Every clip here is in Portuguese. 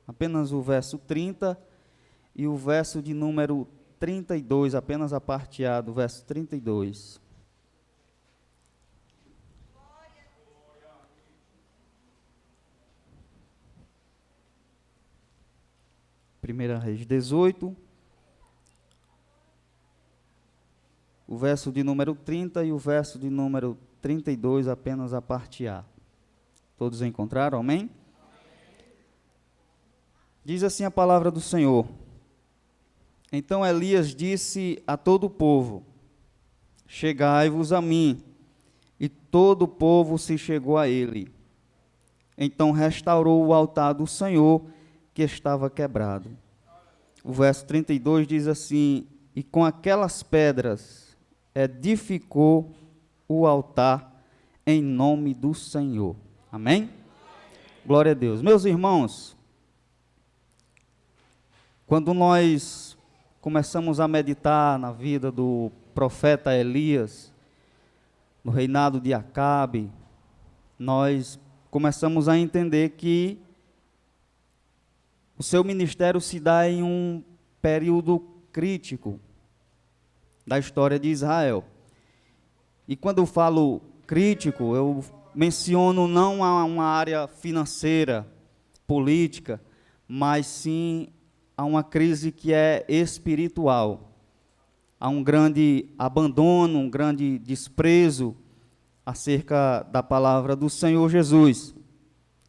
apenas o verso 30 e o verso de número 32, apenas a parte A do verso 32. Primeira Reis 18, o verso de número 30 e o verso de número 32, apenas a parte A. Todos encontraram? Amém? Diz assim a palavra do Senhor. Então Elias disse a todo o povo: chegai-vos a mim. E todo o povo se chegou a ele. Então restaurou o altar do Senhor, que estava quebrado. O verso 32 diz assim: e com aquelas pedras edificou o altar em nome do Senhor. Amém? Glória a Deus. Meus irmãos, quando nós começamos a meditar na vida do profeta Elias, no reinado de Acabe, nós começamos a entender que o seu ministério se dá em um período crítico da história de Israel. E quando eu falo crítico, eu menciono não a uma área financeira, política, mas sim a uma crise que é espiritual. Há um grande abandono, um grande desprezo acerca da palavra do Senhor Jesus.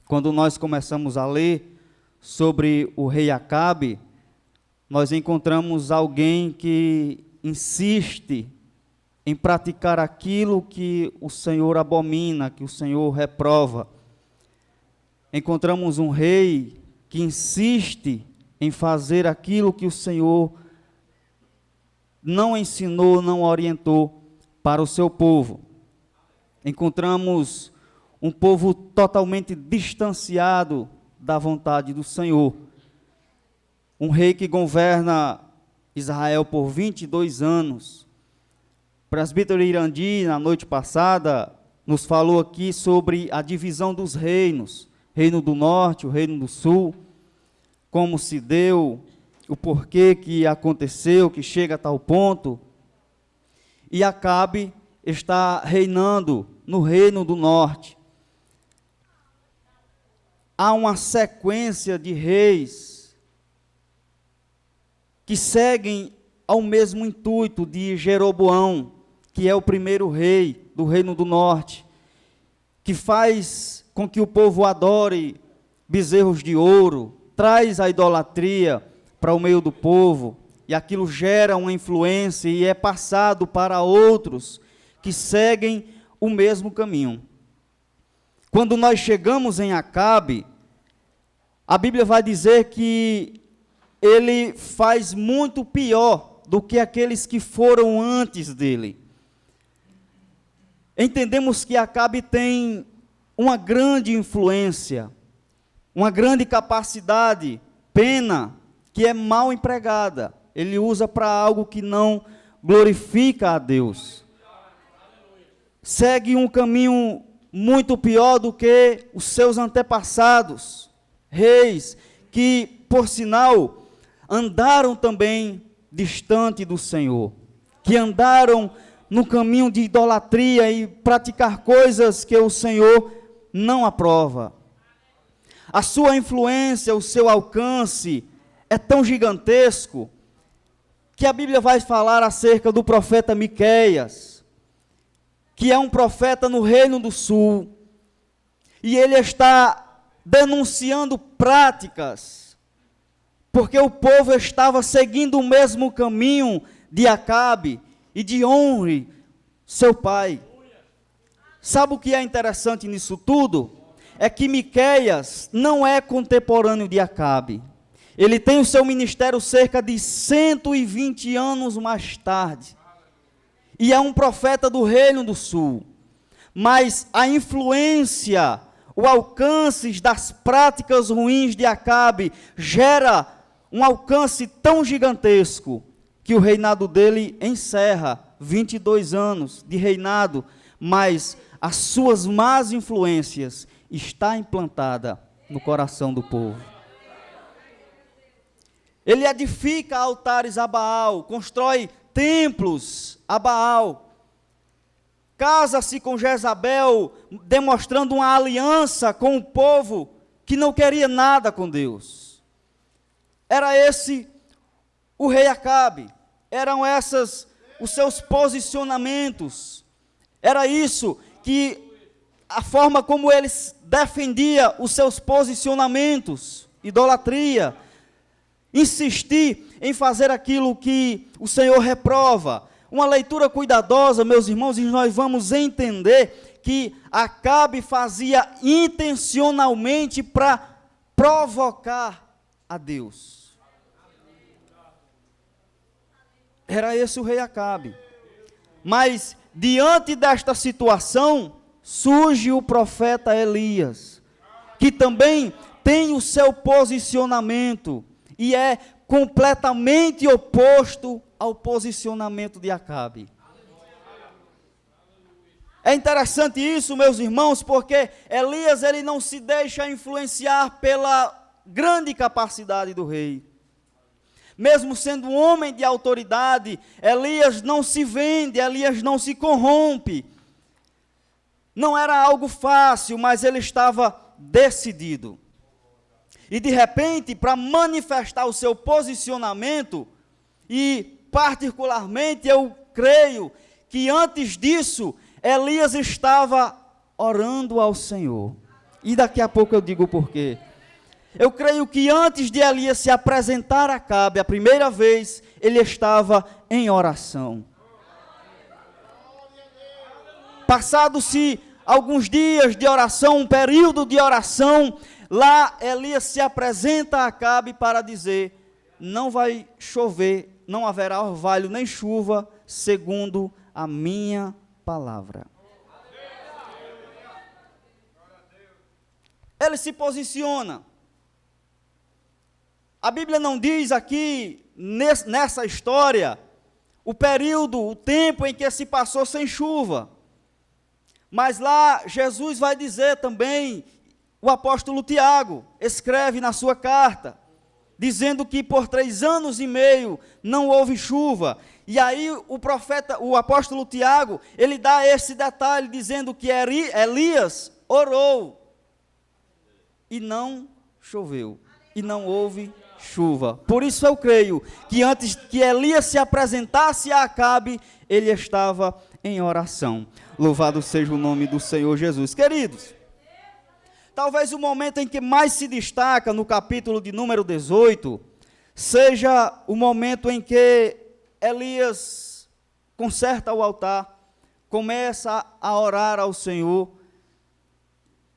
Quando nós começamos a ler sobre o rei Acabe, nós encontramos alguém que insiste em praticar aquilo que o Senhor abomina, que o Senhor reprova. Encontramos um rei que insiste em fazer aquilo que o Senhor não ensinou, não orientou para o seu povo. Encontramos um povo totalmente distanciado da vontade do Senhor. Um rei que governa Israel por 22 anos. O presbítero Irandi, na noite passada, nos falou aqui sobre a divisão dos reinos. Reino do Norte, o Reino do Sul. Como se deu, o porquê que aconteceu, que chega a tal ponto. E Acabe está reinando no Reino do Norte. Há uma sequência de reis que seguem ao mesmo intuito de Jeroboão, que é o primeiro rei do Reino do Norte, que faz com que o povo adore bezerros de ouro, traz a idolatria para o meio do povo, e aquilo gera uma influência e é passado para outros que seguem o mesmo caminho. Quando nós chegamos em Acabe, a Bíblia vai dizer que ele faz muito pior do que aqueles que foram antes dele. Entendemos que Acabe tem uma grande influência, uma grande capacidade, pena, que é mal empregada. Ele usa para algo que não glorifica a Deus. Segue um caminho muito pior do que os seus antepassados, reis, que, por sinal, andaram também distante do Senhor, que andaram no caminho de idolatria e praticar coisas que o Senhor não aprova. A sua influência, o seu alcance é tão gigantesco que a Bíblia vai falar acerca do profeta Miqueias, que é um profeta no Reino do Sul, e ele está denunciando práticas, porque o povo estava seguindo o mesmo caminho de Acabe e de Omri, seu pai. Sabe o que é interessante nisso tudo? É que Miqueias não é contemporâneo de Acabe. Ele tem o seu ministério cerca de 120 anos mais tarde. E é um profeta do Reino do Sul. Mas a influência, o alcance das práticas ruins de Acabe gera um alcance tão gigantesco que o reinado dele encerra 22 anos de reinado, mas as suas más influências está implantada no coração do povo. Ele edifica altares a Baal, constrói templos a Baal, casa-se com Jezabel, demonstrando uma aliança com o povo que não queria nada com Deus. Era esse o rei Acabe, eram essas os seus posicionamentos, era isso que a forma como ele defendia os seus posicionamentos, idolatria, insistir em fazer aquilo que o Senhor reprova. Uma leitura cuidadosa, meus irmãos, e nós vamos entender que Acabe fazia intencionalmente para provocar a Deus. Era esse o rei Acabe. Mas, diante desta situação, surge o profeta Elias, que também tem o seu posicionamento, e é completamente oposto ao posicionamento de Acabe. É interessante isso, meus irmãos, porque Elias ele não se deixa influenciar pela grande capacidade do rei. Mesmo sendo um homem de autoridade, Elias não se vende, Elias não se corrompe. Não era algo fácil, mas ele estava decidido. E de repente, para manifestar o seu posicionamento, e particularmente eu creio que antes disso, Elias estava orando ao Senhor. E daqui a pouco eu digo o porquê. Eu creio que antes de Elias se apresentar a Acabe, a primeira vez, ele estava em oração. Passados-se alguns dias de oração, um período de oração, lá Elias se apresenta a Acabe para dizer: não vai chover, não haverá orvalho nem chuva, segundo a minha palavra. Ele se posiciona. A Bíblia não diz aqui, nessa história, o período, o tempo em que se passou sem chuva. Mas lá Jesus vai dizer também, o apóstolo Tiago escreve na sua carta, dizendo que por 3 anos e meio não houve chuva. E aí o apóstolo Tiago, ele dá esse detalhe, dizendo que Elias orou e não choveu, e não houve chuva. Por isso eu creio que antes que Elias se apresentasse a Acabe, ele estava em oração. Louvado seja o nome do Senhor Jesus. Queridos, talvez o momento em que mais se destaca no capítulo de número 18, seja o momento em que Elias conserta o altar, começa a orar ao Senhor,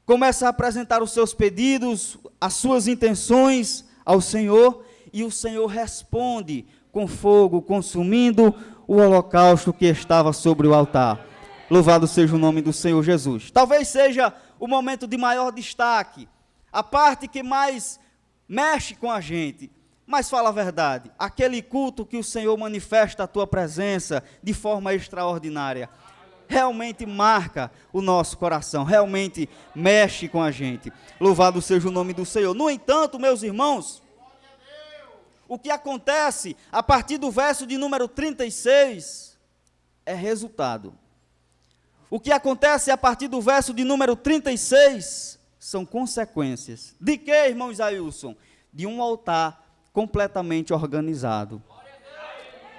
começa a apresentar os seus pedidos, as suas intenções ao Senhor, e o Senhor responde com fogo, consumindo o holocausto que estava sobre o altar. Louvado seja o nome do Senhor Jesus. Talvez seja o momento de maior destaque, a parte que mais mexe com a gente, mas fala a verdade, aquele culto que o Senhor manifesta a tua presença de forma extraordinária, realmente marca o nosso coração, realmente mexe com a gente. Louvado seja o nome do Senhor. No entanto, meus irmãos, o que acontece a partir do verso de número 36 é resultado. O que acontece a partir do verso de número 36 são consequências. De que, irmão Isaílson? De um altar completamente organizado.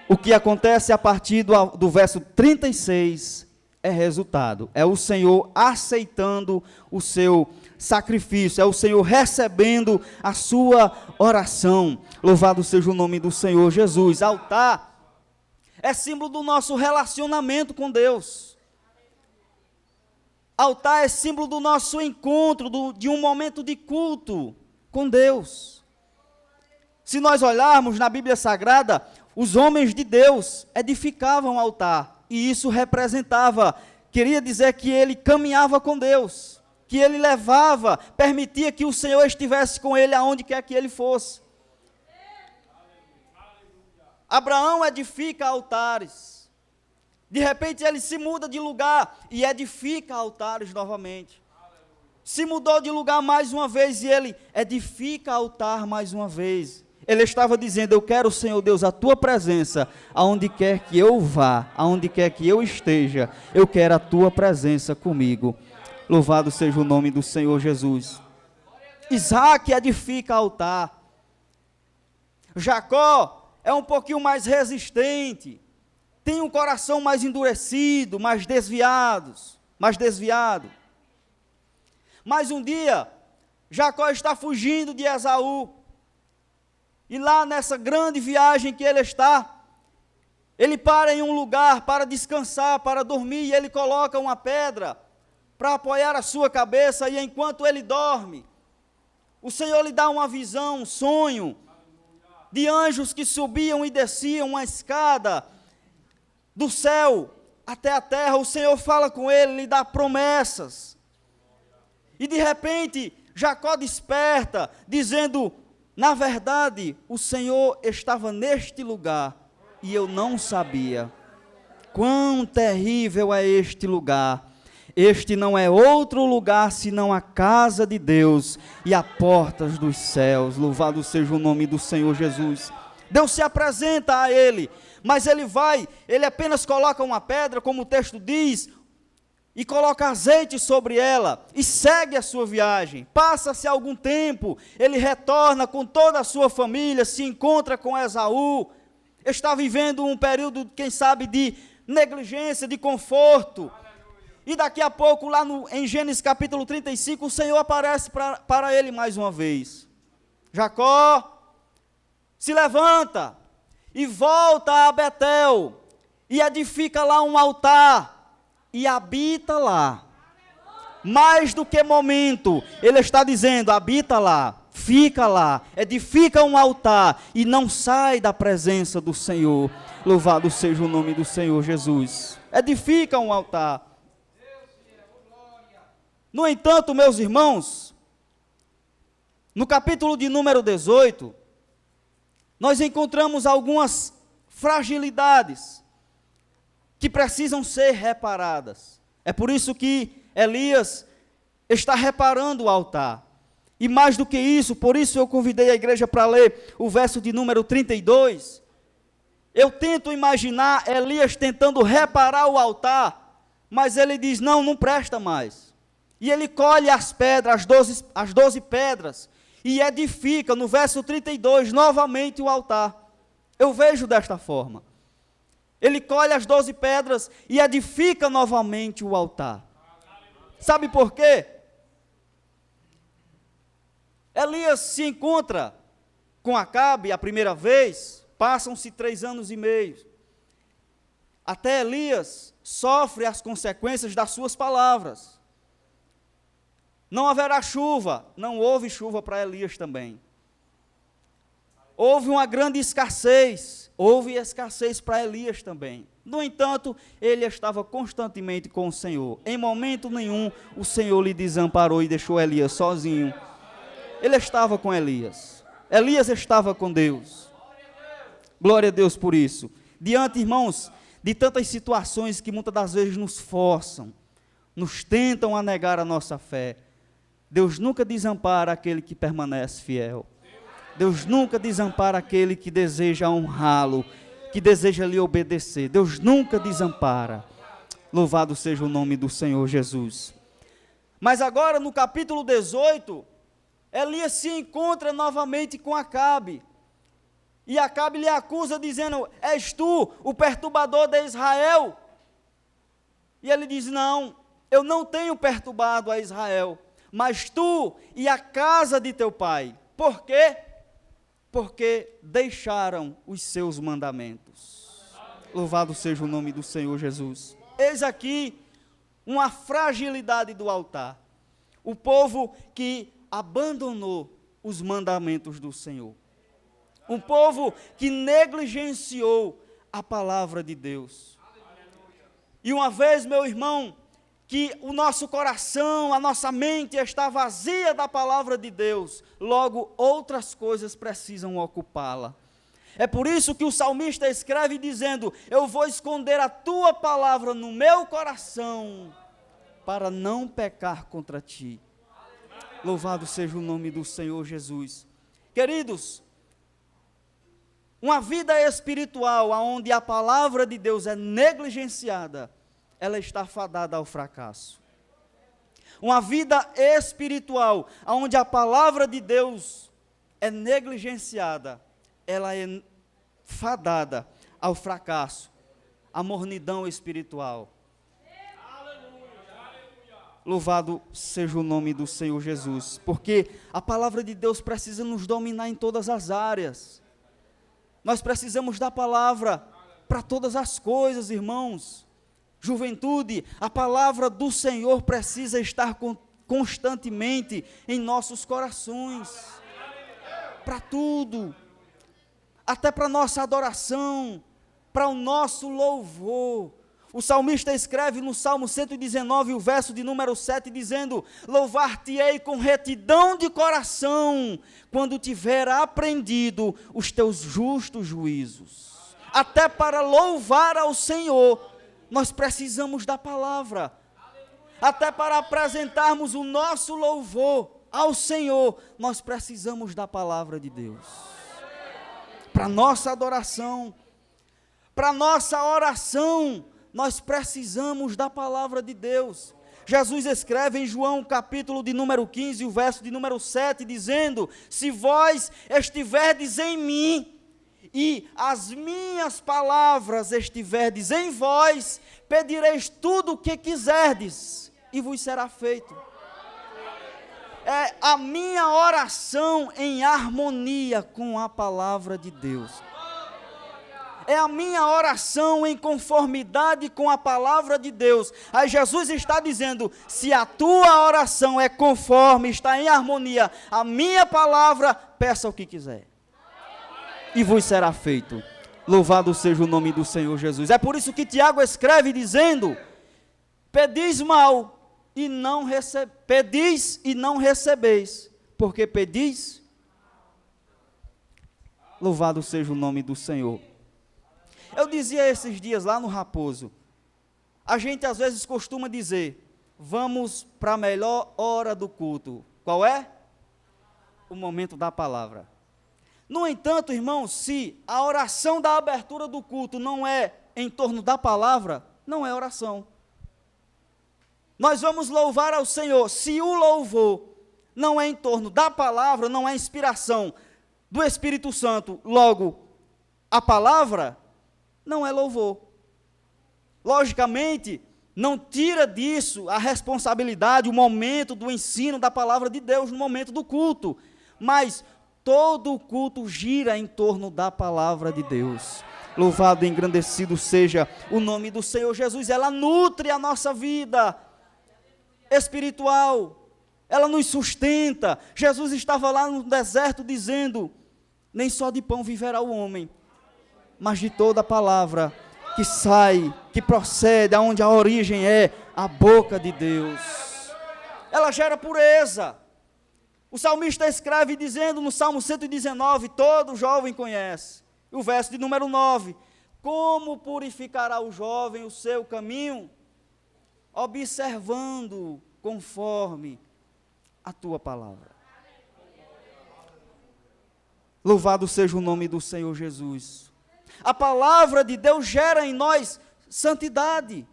O que acontece a partir do verso 36 é resultado. É o Senhor aceitando o seu sacrifício, é o Senhor recebendo a sua oração. Louvado seja o nome do Senhor Jesus. Altar é símbolo do nosso relacionamento com Deus. Altar é símbolo do nosso encontro, de um momento de culto com Deus. Se nós olharmos na Bíblia Sagrada, os homens de Deus edificavam altar, e isso representava, queria dizer que ele caminhava com Deus, que ele levava, permitia que o Senhor estivesse com ele aonde quer que ele fosse. Abraão edifica altares. De repente ele se muda de lugar e edifica altares novamente. Se mudou de lugar mais uma vez e ele edifica altar mais uma vez. Ele estava dizendo: eu quero, Senhor Deus, a tua presença, aonde quer que eu vá, aonde quer que eu esteja, eu quero a tua presença comigo. Louvado seja o nome do Senhor Jesus. Isaac edifica altar. Jacó é um pouquinho mais resistente, tem um coração mais endurecido, mais desviado. Mas um dia, Jacó está fugindo de Esaú, e lá nessa grande viagem que ele está, ele para em um lugar para descansar, para dormir, e ele coloca uma pedra para apoiar a sua cabeça, e enquanto ele dorme, o Senhor lhe dá uma visão, um sonho, de anjos que subiam e desciam uma escada do céu até a terra. O Senhor fala com ele, lhe dá promessas, e de repente, Jacó desperta, dizendo: na verdade, o Senhor estava neste lugar, e eu não sabia. Quão terrível é este lugar! Este não é outro lugar senão a casa de Deus e as portas dos céus. Louvado seja o nome do Senhor Jesus. Deus se apresenta a ele, mas ele apenas coloca uma pedra, como o texto diz, e coloca azeite sobre ela, e segue a sua viagem. Passa-se algum tempo, ele retorna com toda a sua família, se encontra com Esaú, está vivendo um período, quem sabe, de negligência, de conforto, e daqui a pouco, lá em Gênesis capítulo 35, o Senhor aparece para ele mais uma vez. Jacó, se levanta, e volta a Betel, e edifica lá um altar, e habita lá. Mais do que momento, ele está dizendo: habita lá, fica lá, edifica um altar, e não sai da presença do Senhor. Louvado seja o nome do Senhor Jesus. Edifica um altar. No entanto, meus irmãos, no capítulo de número 18, nós encontramos algumas fragilidades que precisam ser reparadas. É por isso que Elias está reparando o altar. E mais do que isso, por isso eu convidei a igreja para ler o verso de número 32. Eu tento imaginar Elias tentando reparar o altar, mas ele diz: não presta mais. E ele colhe as pedras, as 12 pedras, e edifica, no verso 32, novamente o altar. Eu vejo desta forma. Ele colhe as 12 pedras e edifica novamente o altar. Sabe por quê? Elias se encontra com Acabe a primeira vez, passam-se 3 anos e meio. Até Elias sofre as consequências das suas palavras. Não haverá chuva, não houve chuva para Elias também. Houve uma grande escassez, houve escassez para Elias também. No entanto, ele estava constantemente com o Senhor. Em momento nenhum, o Senhor lhe desamparou e deixou Elias sozinho. Ele estava com Elias. Elias estava com Deus. Glória a Deus por isso. Diante, irmãos, de tantas situações que muitas das vezes nos forçam, nos tentam a negar a nossa fé, Deus nunca desampara aquele que permanece fiel. Deus nunca desampara aquele que deseja honrá-lo, que deseja lhe obedecer. Deus nunca desampara. Louvado seja o nome do Senhor Jesus. Mas agora, no capítulo 18, Elias se encontra novamente com Acabe. E Acabe lhe acusa, dizendo: és tu o perturbador de Israel? E ele diz: não, eu não tenho perturbado a Israel, mas tu e a casa de teu pai. Por quê? Porque deixaram os seus mandamentos. Louvado seja o nome do Senhor Jesus. Eis aqui uma fragilidade do altar. O povo que abandonou os mandamentos do Senhor. Um povo que negligenciou a palavra de Deus. E uma vez, meu irmão, que o nosso coração, a nossa mente está vazia da palavra de Deus, logo outras coisas precisam ocupá-la. É por isso que o salmista escreve dizendo: eu vou esconder a tua palavra no meu coração, para não pecar contra ti. Louvado seja o nome do Senhor Jesus. Queridos, Uma vida espiritual onde a palavra de Deus é negligenciada, ela está fadada ao fracasso. Uma vida espiritual onde a palavra de Deus é negligenciada, ela é fadada ao fracasso, à mornidão espiritual. Louvado seja o nome do Senhor Jesus, porque a palavra de Deus precisa nos dominar em todas as áreas. Nós precisamos da palavra para todas as coisas, irmãos. Juventude, a palavra do Senhor precisa estar constantemente em nossos corações. Para tudo, até para a nossa adoração, para o nosso louvor. O salmista escreve no Salmo 119, o verso de número 7, dizendo: louvar-te-ei com retidão de coração, quando tiver aprendido os teus justos juízos. Até para louvar ao Senhor, nós precisamos da palavra. Até para apresentarmos o nosso louvor ao Senhor, nós precisamos da palavra de Deus. Para nossa adoração, para nossa oração, nós precisamos da palavra de Deus. Jesus escreve em João capítulo de número 15, o verso de número 7, dizendo: se vós estiverdes em mim, e as minhas palavras estiverdes em vós, pedireis tudo o que quiserdes, e vos será feito. É a minha oração em harmonia com a palavra de Deus. É a minha oração em conformidade com a palavra de Deus. Aí Jesus está dizendo: se a tua oração é conforme, está em harmonia, a minha palavra, peça o que quiser, e vos será feito. Louvado seja o nome do Senhor Jesus. É por isso que Tiago escreve dizendo: pedis mal e não pedis e não recebeis, porque pedis. Louvado seja o nome do Senhor. Eu dizia esses dias lá no Raposo, a gente às vezes costuma dizer: vamos para a melhor hora do culto. Qual é? O momento da palavra. No entanto, irmãos, se a oração da abertura do culto não é em torno da palavra, não é oração. Nós vamos louvar ao Senhor. Se o louvor não é em torno da palavra, não é inspiração do Espírito Santo, logo a palavra não é louvor. Logicamente, não tira disso a responsabilidade, o momento do ensino da palavra de Deus no momento do culto, mas todo o culto gira em torno da palavra de Deus. Louvado e engrandecido seja o nome do Senhor Jesus. Ela nutre a nossa vida espiritual, ela nos sustenta. Jesus estava lá no deserto dizendo: nem só de pão viverá o homem, mas de toda a palavra que sai, que procede, aonde a origem é a boca de Deus. Ela gera pureza. O salmista escreve dizendo no Salmo 119, todo jovem conhece, o verso de número 9: como purificará o jovem o seu caminho? Observando conforme a tua palavra. Louvado seja o nome do Senhor Jesus. A palavra de Deus gera em nós santidade.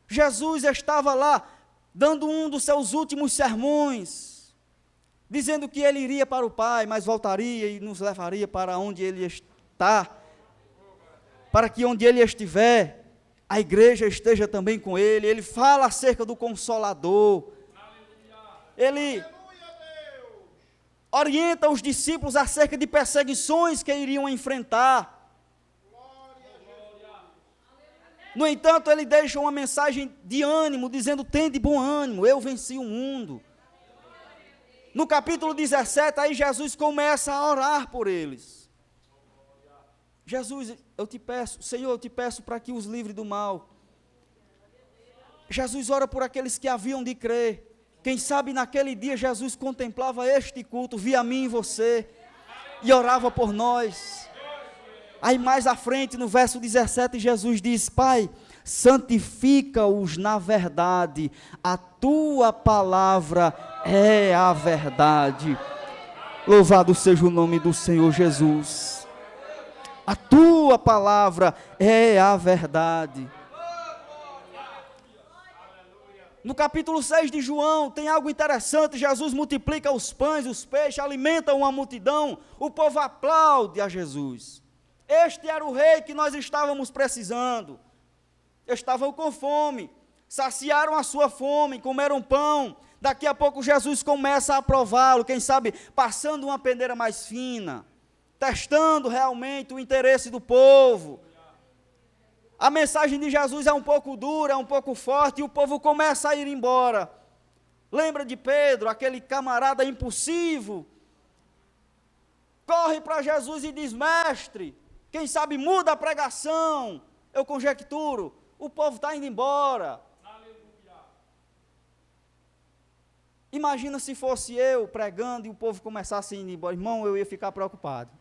Jesus estava lá, dando um dos seus últimos sermões, dizendo que ele iria para o Pai, mas voltaria e nos levaria para onde ele está, para que onde ele estiver, a igreja esteja também com ele. Ele fala acerca do Consolador. Ele orienta os discípulos acerca de perseguições que iriam enfrentar. No entanto, ele deixa uma mensagem de ânimo, dizendo: tende bom ânimo, eu venci o mundo. No capítulo 17, aí Jesus começa a orar por eles. Jesus, eu te peço, Senhor, eu te peço para que os livre do mal. Jesus ora por aqueles que haviam de crer. Quem sabe naquele dia Jesus contemplava este culto, via mim e você, e orava por nós. Aí mais à frente, no verso 17, Jesus diz: Pai, santifica-os na verdade, a tua palavra é a verdade. Louvado seja o nome do Senhor Jesus. A tua palavra é a verdade. No capítulo 6 de João, tem algo interessante. Jesus multiplica os pães, os peixes, alimenta uma multidão. O povo aplaude a Jesus. Este era o rei que nós estávamos precisando. Estavam com fome, saciaram a sua fome, comeram pão. Daqui a pouco Jesus começa a prová-lo, quem sabe passando uma peneira mais fina, testando realmente o interesse do povo. A mensagem de Jesus é um pouco dura, é um pouco forte, e o povo começa a ir embora. Lembra de Pedro, aquele camarada impulsivo? Corre para Jesus e diz: mestre, quem sabe muda a pregação. Eu conjecturo, o povo está indo embora. Imagina se fosse eu pregando e o povo começasse a ir embora. Irmão, eu ia ficar preocupado.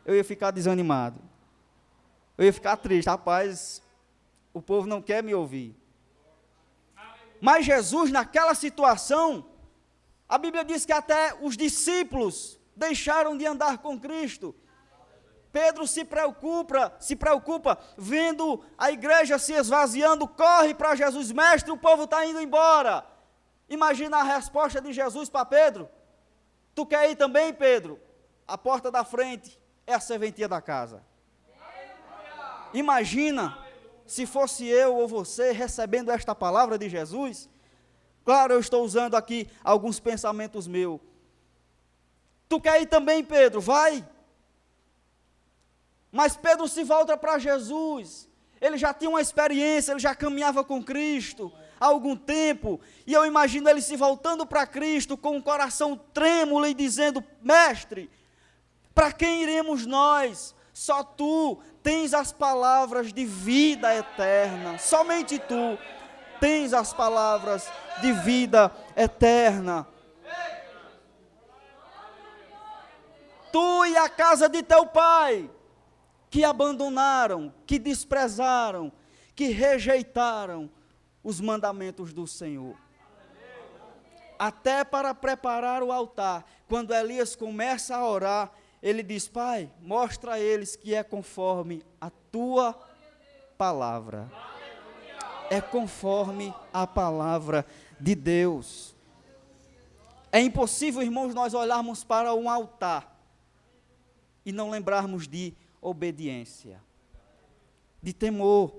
Eu ia ficar desanimado. Eu ia ficar triste. Rapaz, o povo não quer me ouvir. Mas Jesus, naquela situação, a Bíblia diz que até os discípulos deixaram de andar com Cristo. Pedro se preocupa, vendo a igreja se esvaziando, corre para Jesus: mestre, o povo está indo embora. Imagina a resposta de Jesus para Pedro: tu quer ir também, Pedro? A porta da frente é a serventia da casa. Imagina se fosse eu ou você recebendo esta palavra de Jesus. Claro, eu estou usando aqui alguns pensamentos meus. Tu quer ir também, Pedro? Vai. Mas Pedro se volta para Jesus. Ele já tinha uma experiência, ele já caminhava com Cristo há algum tempo, e eu imagino ele se voltando para Cristo com um coração trêmulo e dizendo: mestre, para quem iremos nós? Só tu tens as palavras de vida eterna, somente tu tens as palavras de vida eterna. Tu e a casa de teu pai, que abandonaram, que desprezaram, que rejeitaram os mandamentos do Senhor. Até para preparar o altar, quando Elias começa a orar, ele diz: pai, mostra a eles que é conforme a tua palavra. É conforme a palavra de Deus. É impossível, irmãos, nós olharmos para um altar e não lembrarmos de obediência, de temor,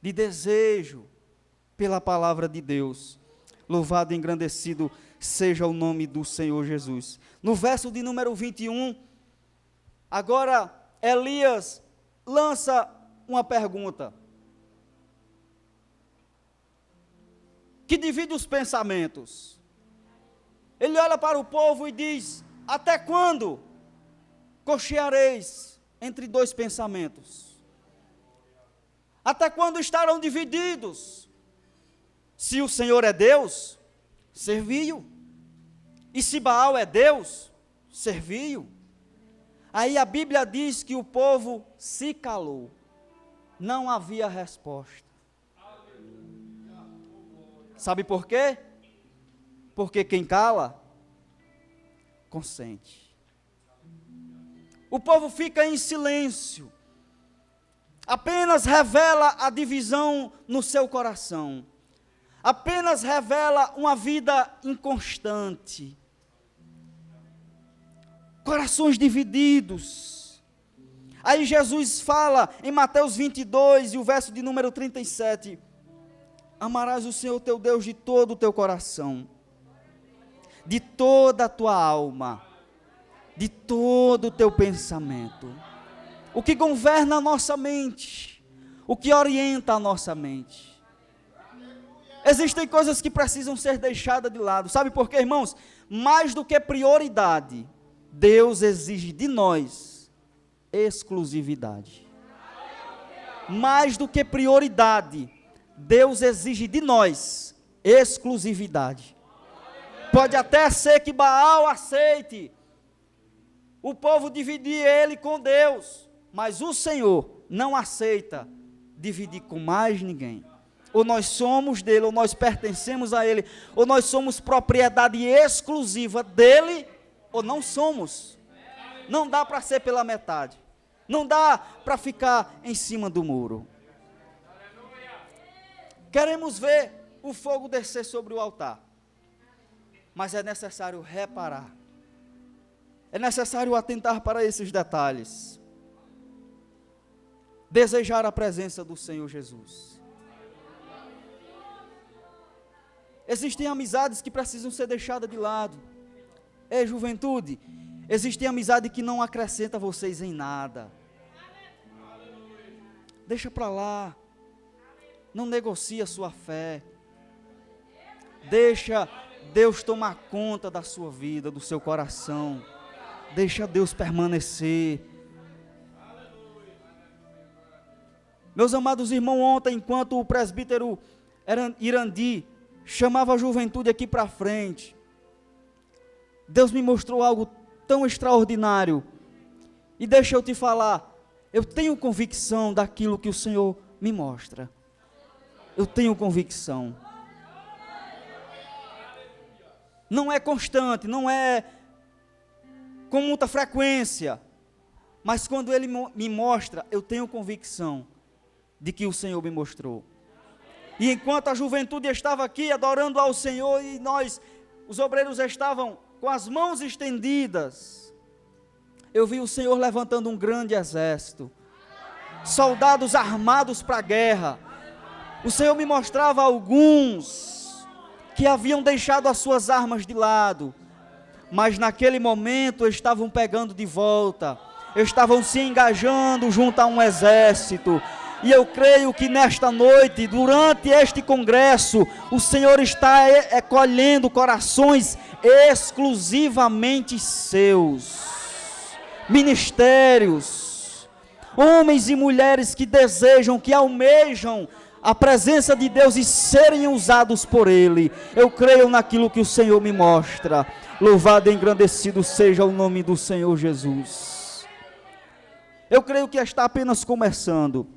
de desejo pela palavra de Deus. Louvado e engrandecido seja o nome do Senhor Jesus. No verso de número 21, agora Elias lança uma pergunta que divide os pensamentos. Ele olha para o povo e diz: até quando cocheareis entre dois pensamentos? Até quando estarão divididos? Se o Senhor é Deus, servi-o. E se Baal é Deus, servi-o. Aí a Bíblia diz que o povo se calou. Não havia resposta. Sabe por quê? Porque quem cala, consente. O povo fica em silêncio. Apenas revela a divisão no seu coração. Apenas revela uma vida inconstante. Corações divididos. Aí Jesus fala em Mateus 22 e o verso de número 37. Amarás o Senhor teu Deus de todo o teu coração, de toda a tua alma, de todo o teu pensamento. O que governa a nossa mente, o que orienta a nossa mente. Existem coisas que precisam ser deixadas de lado. Sabe por quê, irmãos? Mais do que prioridade, Deus exige de nós exclusividade. Mais do que prioridade, Deus exige de nós exclusividade. Pode até ser que Baal aceite o povo dividir ele com Deus, mas o Senhor não aceita dividir com mais ninguém. Ou nós somos dele, ou nós pertencemos a ele, ou nós somos propriedade exclusiva dele, ou não somos. Não dá para ser pela metade. Não dá para ficar em cima do muro. Queremos ver o fogo descer sobre o altar. Mas é necessário reparar. É necessário atentar para esses detalhes. Desejar a presença do Senhor Jesus. Existem amizades que precisam ser deixadas de lado. Ei, juventude, existe amizade que não acrescenta vocês em nada. Deixa para lá. Não negocie a sua fé. Deixa Deus tomar conta da sua vida, do seu coração. Deixa Deus permanecer. Meus amados irmãos, ontem, enquanto o presbítero Irandi chamava a juventude aqui para frente, Deus me mostrou algo tão extraordinário. E deixa eu te falar, eu tenho convicção daquilo que o Senhor me mostra. Eu tenho convicção. Não é constante, não é com muita frequência, mas quando Ele me mostra, eu tenho convicção de que o Senhor me mostrou. E enquanto a juventude estava aqui adorando ao Senhor e nós, os obreiros, estavam com as mãos estendidas, eu vi o Senhor levantando um grande exército, soldados armados para a guerra. O Senhor me mostrava alguns que haviam deixado as suas armas de lado, mas naquele momento estavam pegando de volta, estavam se engajando junto a um exército. E eu creio que nesta noite, durante este congresso, o Senhor está colhendo corações exclusivamente seus. Ministérios, homens e mulheres que desejam, que almejam a presença de Deus e serem usados por Ele. Eu creio naquilo que o Senhor me mostra. Louvado e engrandecido seja o nome do Senhor Jesus. Eu creio que está apenas começando.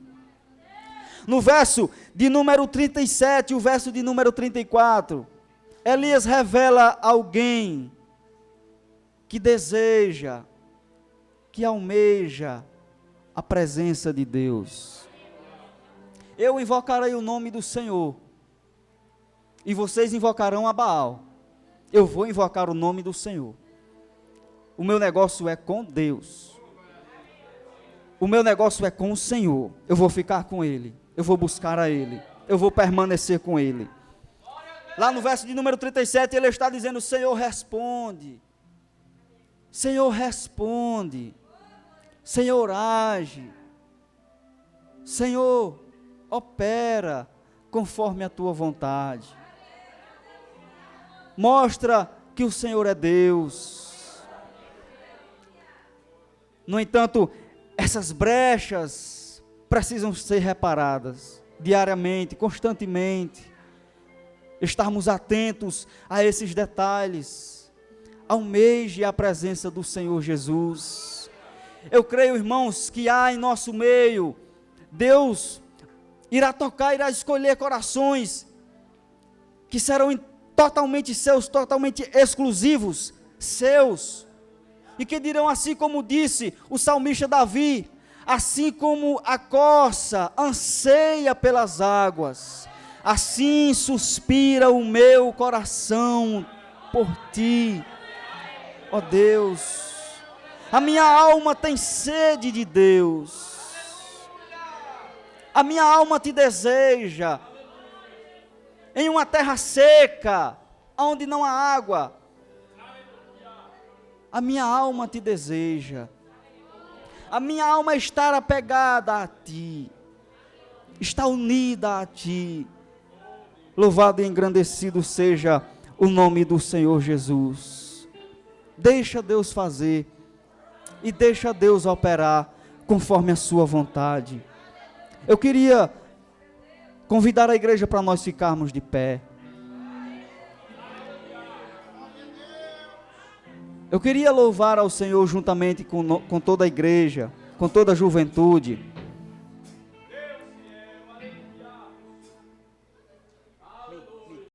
No verso de número 37 e o verso de número 34, Elias revela alguém que deseja, que almeja a presença de Deus. Eu invocarei o nome do Senhor, e vocês invocarão a Baal. Eu vou invocar o nome do Senhor. O meu negócio é com Deus. O meu negócio é com o Senhor. Eu vou ficar com Ele. Eu vou buscar a Ele, eu vou permanecer com Ele. Lá no verso de número 37, ele está dizendo: Senhor, responde. Senhor, responde. Senhor, age. Senhor, opera conforme a tua vontade. Mostra que o Senhor é Deus. No entanto, essas brechas precisam ser reparadas diariamente, constantemente. Estarmos atentos a esses detalhes. Almeje a presença do Senhor Jesus. Eu creio, irmãos, que há em nosso meio, Deus irá tocar, irá escolher corações que serão totalmente seus, totalmente exclusivos, seus, e que dirão assim como disse o salmista Davi: assim como a corça anseia pelas águas, assim suspira o meu coração por ti, ó Deus. A minha alma tem sede de Deus. A minha alma te deseja. Em uma terra seca, onde não há água, a minha alma te deseja. A minha alma está apegada a ti, está unida a ti. Louvado e engrandecido seja o nome do Senhor Jesus. Deixa Deus fazer e deixa Deus operar conforme a sua vontade. Eu queria convidar a igreja para nós ficarmos de pé. Eu queria louvar ao Senhor juntamente com toda a igreja, com toda a juventude.